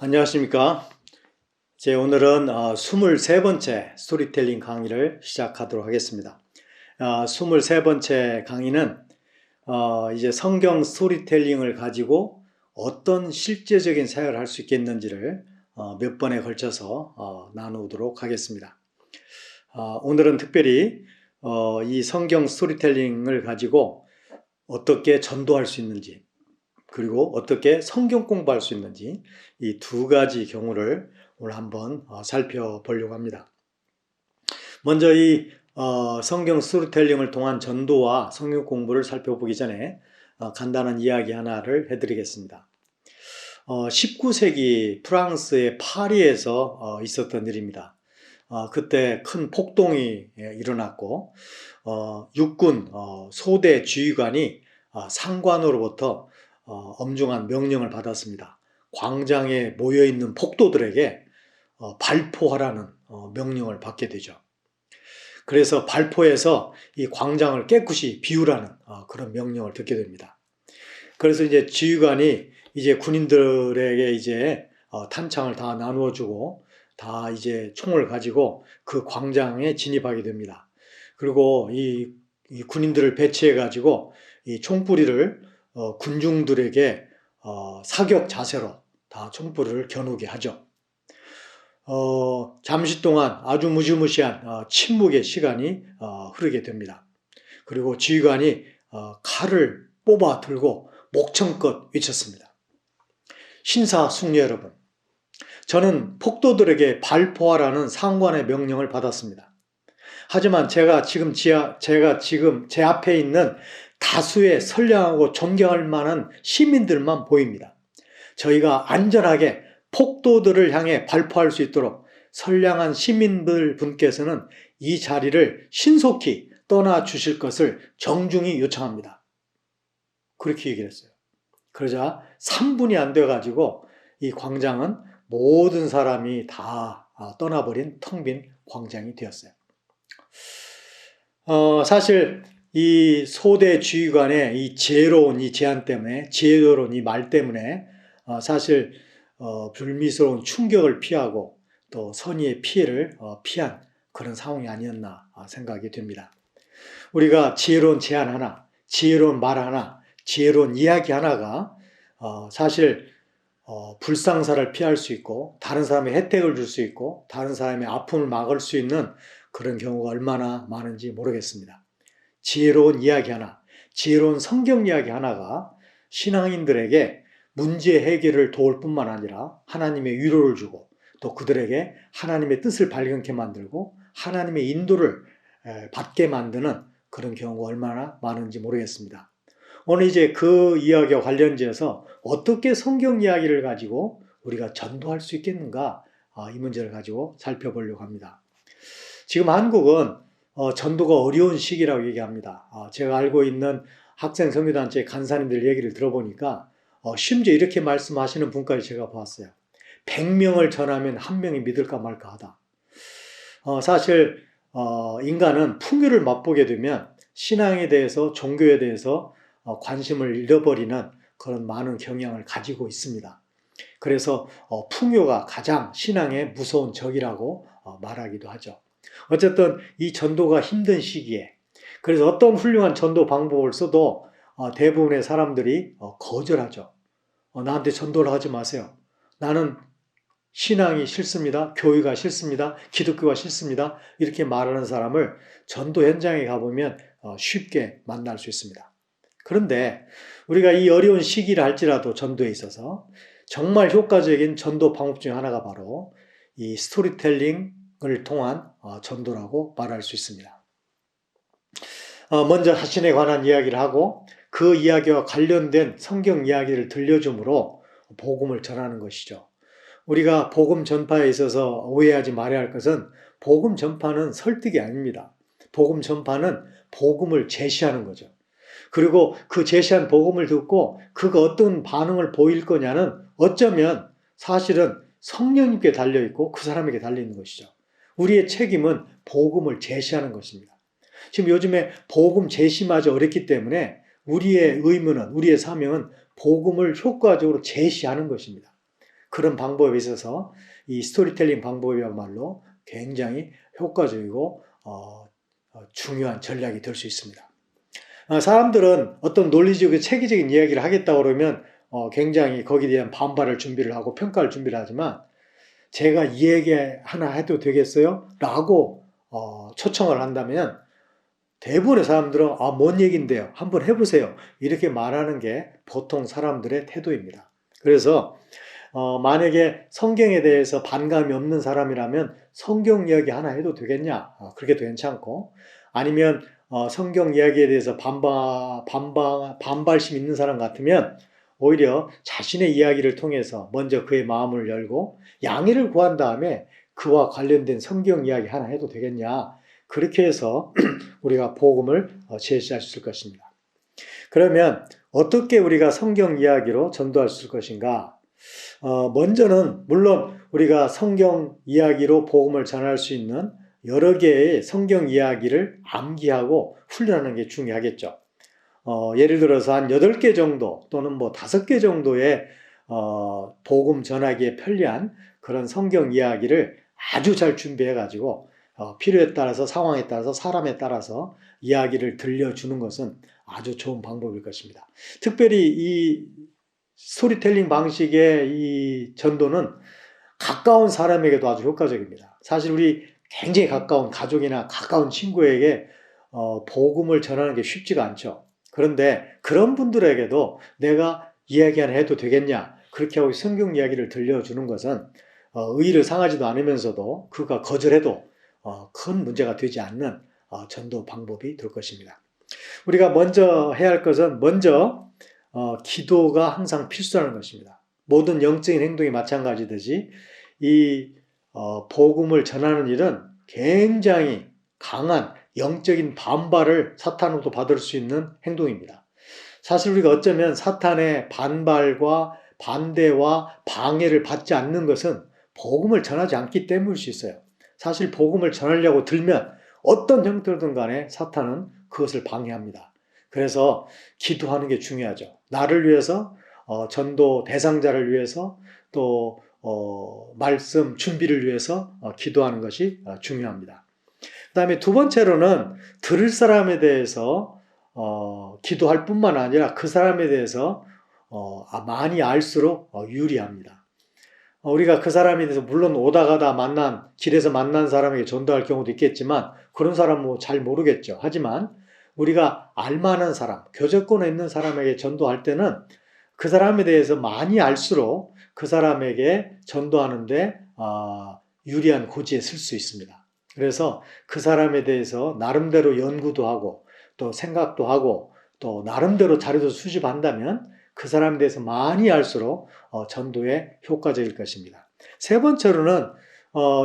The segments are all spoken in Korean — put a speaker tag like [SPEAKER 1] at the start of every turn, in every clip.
[SPEAKER 1] 안녕하십니까. 오늘은 23번째 스토리텔링 강의를 시작하도록 하겠습니다. 23번째 강의는 이제 성경 스토리텔링을 가지고 어떤 실제적인 사역을 할 수 있겠는지를 몇 번에 걸쳐서 나누도록 하겠습니다. 오늘은 특별히 이 성경 스토리텔링을 가지고 어떻게 전도할 수 있는지, 그리고 어떻게 성경 공부할 수 있는지 이 두 가지 경우를 오늘 한번 살펴보려고 합니다. 먼저 이 성경 스토리텔링을 통한 전도와 성경 공부를 살펴보기 전에 간단한 이야기 하나를 해드리겠습니다. 19세기 프랑스의 파리에서 있었던 일입니다. 그때 큰 폭동이 일어났고 육군 소대 지휘관이 상관으로부터 엄중한 명령을 받았습니다. 광장에 모여있는 폭도들에게 발포하라는 명령을 받게 되죠. 그래서 발포해서 이 광장을 깨끗이 비우라는 그런 명령을 듣게 됩니다. 그래서 이제 지휘관이 이제 군인들에게 이제 탄창을 다 나누어주고 다 이제 총을 가지고 그 광장에 진입하게 됩니다. 그리고 이 군인들을 배치해 가지고 이 총부리를 군중들에게 사격 자세로 다 총부리를 겨누게 하죠. 잠시 동안 아주 무시무시한 침묵의 시간이 흐르게 됩니다. 그리고 지휘관이 칼을 뽑아 들고 목청껏 외쳤습니다. 신사숙녀 여러분, 저는 폭도들에게 발포하라는 상관의 명령을 받았습니다. 하지만 제가 지금 제 앞에 있는 다수의 선량하고 존경할 만한 시민들만 보입니다. 저희가 안전하게 폭도들을 향해 발포할 수 있도록 선량한 시민들 분께서는 이 자리를 신속히 떠나 주실 것을 정중히 요청합니다. 그렇게 얘기를 했어요. 그러자 3분이 안 돼가지고 이 광장은 모든 사람이 다 떠나버린 텅 빈 광장이 되었어요. 사실 이 소대 지휘관의 이 지혜로운 이 제안 때문에, 지혜로운 이 말 때문에 사실 불미스러운 충격을 피하고 또 선의의 피해를 피한 그런 상황이 아니었나 생각이 됩니다. 우리가 지혜로운 제안 하나, 지혜로운 말 하나, 지혜로운 이야기 하나가 사실 불상사를 피할 수 있고 다른 사람의 혜택을 줄 수 있고 다른 사람의 아픔을 막을 수 있는 그런 경우가 얼마나 많은지 모르겠습니다. 지혜로운 이야기 하나, 지혜로운 성경 이야기 하나가 신앙인들에게 문제 해결을 도울 뿐만 아니라 하나님의 위로를 주고 또 그들에게 하나님의 뜻을 발견케 만들고 하나님의 인도를 받게 만드는 그런 경우가 얼마나 많은지 모르겠습니다. 오늘 이제 그 이야기와 관련지어서 어떻게 성경 이야기를 가지고 우리가 전도할 수 있겠는가, 이 문제를 가지고 살펴보려고 합니다. 지금 한국은 전도가 어려운 시기라고 얘기합니다. 제가 알고 있는 학생 선교단체 간사님들 얘기를 들어보니까 심지어 이렇게 말씀하시는 분까지 제가 봤어요. 100명을 전하면 1명이 믿을까 말까 하다. 사실 인간은 풍요를 맛보게 되면 신앙에 대해서, 종교에 대해서 관심을 잃어버리는 그런 많은 경향을 가지고 있습니다. 그래서 풍요가 가장 신앙의 무서운 적이라고 말하기도 하죠. 어쨌든 이 전도가 힘든 시기에, 그래서 어떤 훌륭한 전도 방법을 써도 대부분의 사람들이 거절하죠. 나한테 전도를 하지 마세요. 나는 신앙이 싫습니다. 교회가 싫습니다. 기독교가 싫습니다. 이렇게 말하는 사람을 전도 현장에 가보면 쉽게 만날 수 있습니다. 그런데 우리가 이 어려운 시기를 할지라도 전도에 있어서 정말 효과적인 전도 방법 중 하나가 바로 이 스토리텔링을 통한 전도라고 말할 수 있습니다. 먼저 자신에 관한 이야기를 하고 그 이야기와 관련된 성경 이야기를 들려줌으로 복음을 전하는 것이죠. 우리가 복음 전파에 있어서 오해하지 말아야 할 것은 복음 전파는 설득이 아닙니다. 복음 전파는 복음을 제시하는 거죠. 그리고 그 제시한 복음을 듣고 그가 어떤 반응을 보일 거냐는 어쩌면 사실은 성령님께 달려있고 그 사람에게 달려있는 것이죠. 우리의 책임은 복음을 제시하는 것입니다. 지금 요즘에 복음 제시마저 어렵기 때문에 우리의 의무는, 우리의 사명은 복음을 효과적으로 제시하는 것입니다. 그런 방법에 있어서 이 스토리텔링 방법이야말로 굉장히 효과적이고 중요한 전략이 될 수 있습니다. 사람들은 어떤 논리적이고 체계적인 이야기를 하겠다고 그러면 굉장히 거기에 대한 반발을 준비를 하고 평가를 준비를 하지만 제가 이 얘기 하나 해도 되겠어요? 라고 초청을 한다면 대부분의 사람들은 뭔 얘기인데요? 한번 해보세요. 이렇게 말하는 게 보통 사람들의 태도입니다. 그래서 만약에 성경에 대해서 반감이 없는 사람이라면 성경 이야기 하나 해도 되겠냐? 그렇게도 괜찮고 아니면 성경 이야기에 대해서 반발심 있는 사람 같으면 오히려 자신의 이야기를 통해서 먼저 그의 마음을 열고 양해를 구한 다음에 그와 관련된 성경 이야기 하나 해도 되겠냐? 그렇게 해서 우리가 복음을 제시할 수 있을 것입니다. 그러면 어떻게 우리가 성경 이야기로 전도할 수 있을 것인가? 먼저는 물론 우리가 성경 이야기로 복음을 전할 수 있는 여러 개의 성경 이야기를 암기하고 훈련하는 게 중요하겠죠. 예를 들어서 한 8개 정도 또는 뭐 5개 정도의 복음 전하기에 편리한 그런 성경 이야기를 아주 잘 준비해 가지고 필요에 따라서 상황에 따라서 사람에 따라서 이야기를 들려주는 것은 아주 좋은 방법일 것입니다. 특별히 이 스토리텔링 방식의 이 전도는 가까운 사람에게도 아주 효과적입니다. 사실 우리 굉장히 가까운 가족이나 가까운 친구에게 복음을 전하는 게 쉽지가 않죠. 그런데 그런 분들에게도 내가 이야기 하나 해도 되겠냐? 그렇게 하고 성경 이야기를 들려주는 것은 의의를 상하지도 않으면서도 그가 거절해도 큰 문제가 되지 않는 전도 방법이 될 것입니다. 우리가 먼저 해야 할 것은 먼저 기도가 항상 필수라는 것입니다. 모든 영적인 행동이 마찬가지듯이 이 복음을 전하는 일은 굉장히 강한 영적인 반발을 사탄으로부터 받을 수 있는 행동입니다. 사실 우리가 어쩌면 사탄의 반발과 반대와 방해를 받지 않는 것은 복음을 전하지 않기 때문일 수 있어요. 사실 복음을 전하려고 들면 어떤 형태로든 간에 사탄은 그것을 방해합니다. 그래서 기도하는 게 중요하죠. 나를 위해서, 전도 대상자를 위해서, 또 말씀 준비를 위해서 기도하는 것이 중요합니다. 그 다음에 두 번째로는 들을 사람에 대해서 기도할 뿐만 아니라 그 사람에 대해서 많이 알수록 유리합니다. 우리가 그 사람에 대해서 물론 오다 가다 길에서 만난 사람에게 전도할 경우도 있겠지만 그런 사람은 뭐 잘 모르겠죠. 하지만 우리가 알만한 사람, 교제권에 있는 사람에게 전도할 때는 그 사람에 대해서 많이 알수록 그 사람에게 전도하는데 유리한 고지에 쓸 수 있습니다. 그래서 그 사람에 대해서 나름대로 연구도 하고 또 생각도 하고 또 나름대로 자료도 수집한다면 그 사람에 대해서 많이 알수록 전도에 효과적일 것입니다. 세 번째로는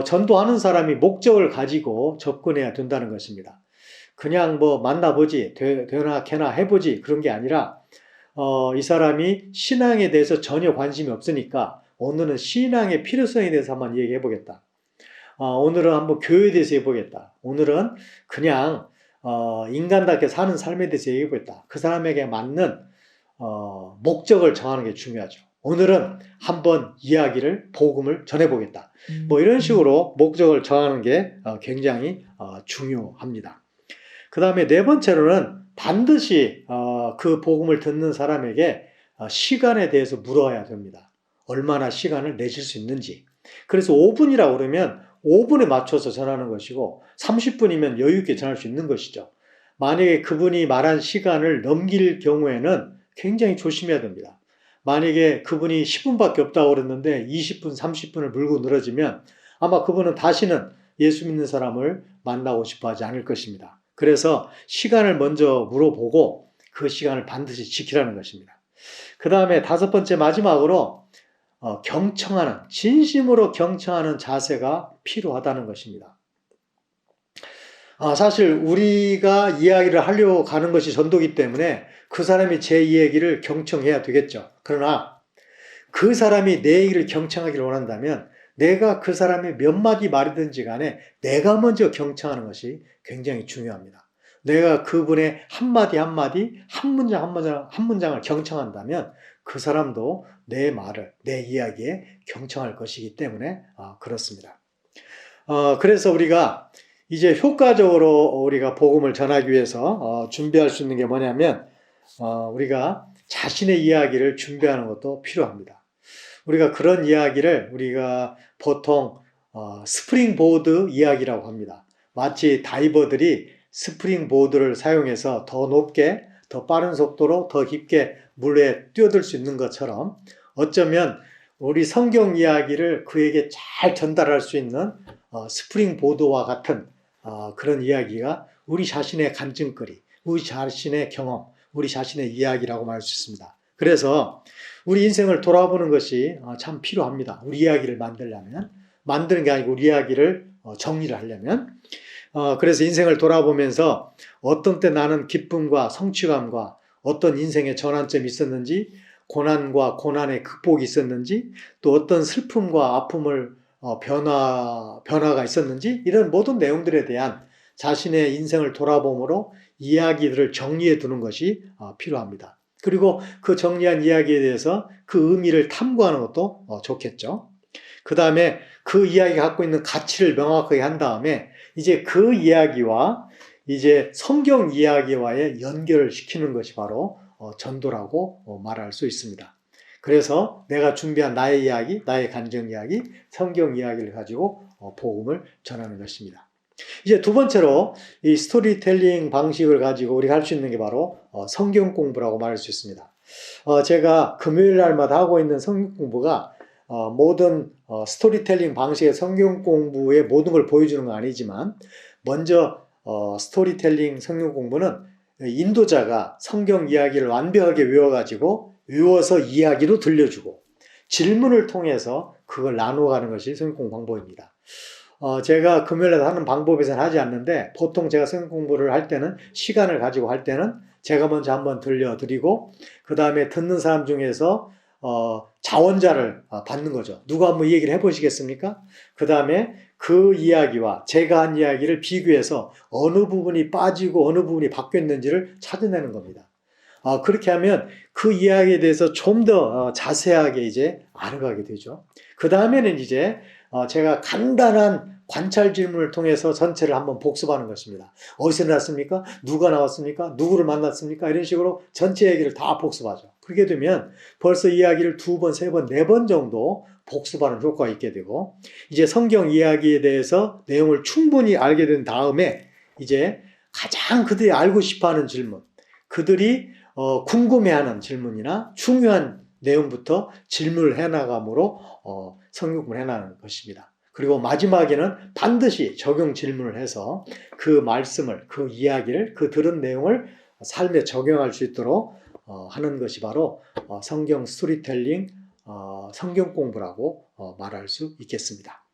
[SPEAKER 1] 전도하는 사람이 목적을 가지고 접근해야 된다는 것입니다. 그냥 뭐 만나보지, 되나 캐나 해보지 그런 게 아니라 이 사람이 신앙에 대해서 전혀 관심이 없으니까 오늘은 신앙의 필요성에 대해서 한번 얘기해 보겠다. 오늘은 한번 교회에 대해서 해보겠다. 오늘은 그냥 인간답게 사는 삶에 대해서 얘기해 보겠다. 그 사람에게 맞는 목적을 정하는 게 중요하죠. 오늘은 한번 복음을 전해보겠다. 뭐 이런 식으로 목적을 정하는 게 굉장히 중요합니다. 그 다음에 네 번째로는 반드시 그 복음을 듣는 사람에게 시간에 대해서 물어야 됩니다. 얼마나 시간을 내실 수 있는지. 그래서 5분이라고 그러면 5분에 맞춰서 전하는 것이고 30분이면 여유 있게 전할 수 있는 것이죠. 만약에 그분이 말한 시간을 넘길 경우에는 굉장히 조심해야 됩니다. 만약에 그분이 10분밖에 없다고 그랬는데 20분, 30분을 물고 늘어지면 아마 그분은 다시는 예수 믿는 사람을 만나고 싶어 하지 않을 것입니다. 그래서 시간을 먼저 물어보고 그 시간을 반드시 지키라는 것입니다. 그 다음에 다섯 번째 마지막으로 진심으로 경청하는 자세가 필요하다는 것입니다. 사실 우리가 이야기를 하려고 가는 것이 전도기 때문에 그 사람이 제 이야기를 경청해야 되겠죠. 그러나 그 사람이 내 얘기를 경청하기를 원한다면 내가 그 사람의 몇 마디 말이든지 간에 내가 먼저 경청하는 것이 굉장히 중요합니다. 내가 그분의 한마디 한마디, 한 문장을 경청한다면 그 사람도 내 말을, 내 이야기에 경청할 것이기 때문에 그렇습니다. 그래서 우리가 이제 효과적으로 우리가 복음을 전하기 위해서 준비할 수 있는 게 뭐냐면 우리가 자신의 이야기를 준비하는 것도 필요합니다. 우리가 그런 이야기를 우리가 보통 스프링보드 이야기라고 합니다. 마치 다이버들이 스프링보드를 사용해서 더 높게, 더 빠른 속도로 더 깊게 물에 뛰어들 수 있는 것처럼 어쩌면 우리 성경 이야기를 그에게 잘 전달할 수 있는 스프링보드와 같은 그런 이야기가 우리 자신의 간증거리, 우리 자신의 경험, 우리 자신의 이야기라고 말할 수 있습니다. 그래서 우리 인생을 돌아보는 것이 참 필요합니다. 우리 이야기를 만들려면, 만드는 게 아니고 우리 이야기를 정리를 하려면. 그래서 인생을 돌아보면서 어떤 때 나는 기쁨과 성취감과 어떤 인생의 전환점이 있었는지, 고난과 고난의 극복이 있었는지, 또 어떤 슬픔과 아픔을 변화가 있었는지, 이런 모든 내용들에 대한 자신의 인생을 돌아봄으로 이야기들을 정리해 두는 것이 필요합니다. 그리고 그 정리한 이야기에 대해서 그 의미를 탐구하는 것도 좋겠죠. 그 다음에 그 이야기가 갖고 있는 가치를 명확하게 한 다음에 이제 그 이야기와 이제 성경 이야기와의 연결을 시키는 것이 바로 전도라고 말할 수 있습니다. 그래서 내가 준비한 나의 이야기, 나의 간증 이야기, 성경 이야기를 가지고 복음을 전하는 것입니다. 이제 두 번째로 이 스토리텔링 방식을 가지고 우리가 할 수 있는 게 바로 성경 공부라고 말할 수 있습니다. 제가 금요일 날마다 하고 있는 성경 공부가 모든 스토리텔링 방식의 성경 공부의 모든 걸 보여주는 건 아니지만 먼저 스토리텔링 성경 공부는 인도자가 성경 이야기를 완벽하게 외워서 이야기로 들려주고 질문을 통해서 그걸 나누어가는 것이 성경 공부 방법입니다. 제가 금요일에 하는 방법에서는 하지 않는데 보통 제가 성경 공부를 할 때는 시간을 가지고 할 때는 제가 먼저 한번 들려드리고 그 다음에 듣는 사람 중에서 자원자를 받는 거죠. 누가 한번 이 얘기를 해보시겠습니까? 그 다음에 그 이야기와 제가 한 이야기를 비교해서 어느 부분이 빠지고 어느 부분이 바뀌었는지를 찾아내는 겁니다. 그렇게 하면 그 이야기에 대해서 좀 더 자세하게 이제 알아가게 되죠. 그 다음에는 이제 제가 간단한 관찰 질문을 통해서 전체를 한번 복습하는 것입니다. 어디서 나왔습니까? 누가 나왔습니까? 누구를 만났습니까? 이런 식으로 전체 얘기를 다 복습하죠. 그렇게 되면 벌써 이야기를 2번, 3번, 4번 정도 복습하는 효과가 있게 되고 이제 성경 이야기에 대해서 내용을 충분히 알게 된 다음에 이제 가장 그들이 알고 싶어하는 질문, 그들이 궁금해하는 질문이나 중요한 내용부터 질문을 해나감으로 성경을 해나가는 것입니다. 그리고 마지막에는 반드시 적용 질문을 해서 그 말씀을, 그 이야기를, 그 들은 내용을 삶에 적용할 수 있도록 하는 것이 바로 성경 스토리텔링, 성경 공부라고 말할 수 있겠습니다.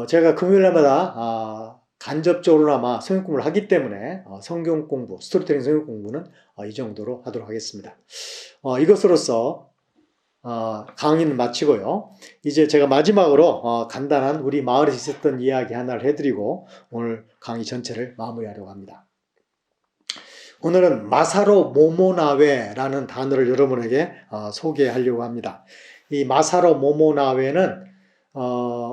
[SPEAKER 1] 제가 금요일마다 간접적으로나마 성경 공부를 하기 때문에 성경 공부, 스토리텔링 성경 공부는 이 정도로 하도록 하겠습니다. 이것으로서 강의는 마치고요. 이제 제가 마지막으로 간단한 우리 마을에 있었던 이야기 하나를 해드리고 오늘 강의 전체를 마무리하려고 합니다. 오늘은 마사로 모모나웨라는 단어를 여러분에게 소개하려고 합니다. 이 마사로 모모나웨는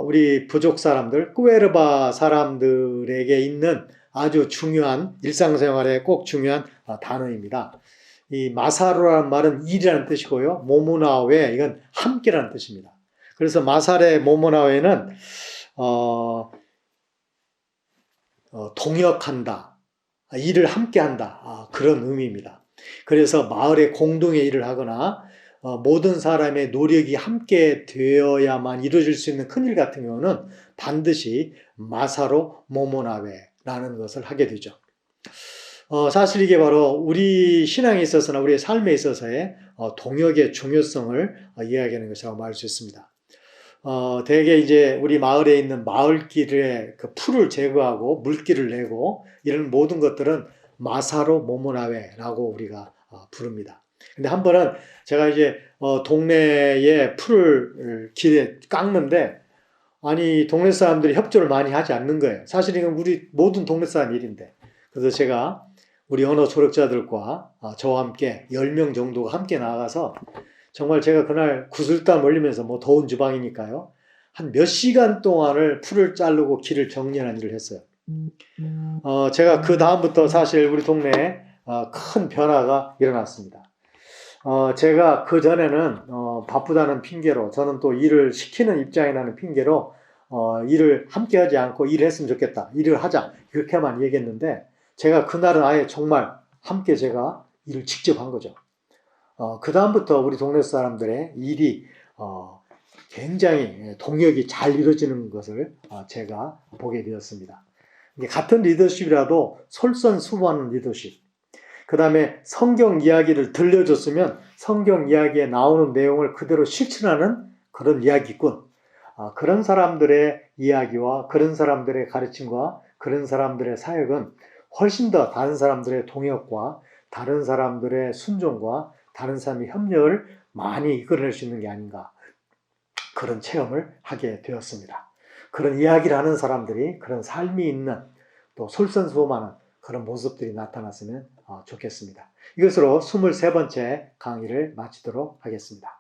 [SPEAKER 1] 우리 부족 사람들, 꾸에르바 사람들에게 있는 아주 중요한 일상생활에 꼭 중요한 단어입니다. 이 마사로라는 말은 일이라는 뜻이고요. 모모나웨 이건 함께라는 뜻입니다. 그래서 마사레 모모나웨는 동역한다, 일을 함께한다 그런 의미입니다. 그래서 마을에 공동의 일을 하거나 모든 사람의 노력이 함께 되어야만 이루어질 수 있는 큰일 같은 경우는 반드시 마사로 모모나웨라는 것을 하게 되죠. 사실 이게 바로 우리 신앙에 있어서나 우리의 삶에 있어서의 동역의 중요성을 이야기하는 것이라고 말할 수 있습니다. 대개 이제 우리 마을에 있는 마을길에 그 풀을 제거하고 물길을 내고 이런 모든 것들은 마사로 모모나웨라고 우리가 부릅니다. 근데 한 번은 제가 이제 동네에 풀을 길에 깎는데 아니 동네 사람들이 협조를 많이 하지 않는 거예요. 사실 이건 우리 모든 동네 사람 일인데. 그래서 제가 우리 언어 조력자들과 저와 함께 10명 정도가 함께 나가서 정말 제가 그날 구슬땀 흘리면서 뭐 더운 주방이니까요. 한 몇 시간 동안을 풀을 자르고 길을 정리하는 일을 했어요. 제가 그 다음부터 사실 우리 동네에 큰 변화가 일어났습니다. 제가 그 전에는 바쁘다는 핑계로, 저는 또 일을 시키는 입장이라는 핑계로 일을 함께 하지 않고 일을 했으면 좋겠다, 일을 하자, 이렇게만 얘기했는데, 제가 그날은 아예 정말 함께 제가 일을 직접 한 거죠. 그 다음부터 우리 동네 사람들의 일이 굉장히 동력이 잘 이루어지는 것을 제가 보게 되었습니다. 같은 리더십이라도 솔선수범하는 리더십, 그 다음에 성경 이야기를 들려줬으면 성경 이야기에 나오는 내용을 그대로 실천하는 그런 이야기꾼, 그런 사람들의 이야기와 그런 사람들의 가르침과 그런 사람들의 사역은 훨씬 더 다른 사람들의 동역과 다른 사람들의 순종과 다른 사람의 협력을 많이 이끌어낼 수 있는 게 아닌가, 그런 체험을 하게 되었습니다. 그런 이야기를 하는 사람들이 그런 삶이 있는, 또 솔선수범하는 그런 모습들이 나타났으면 좋겠습니다. 이것으로 23번째 강의를 마치도록 하겠습니다.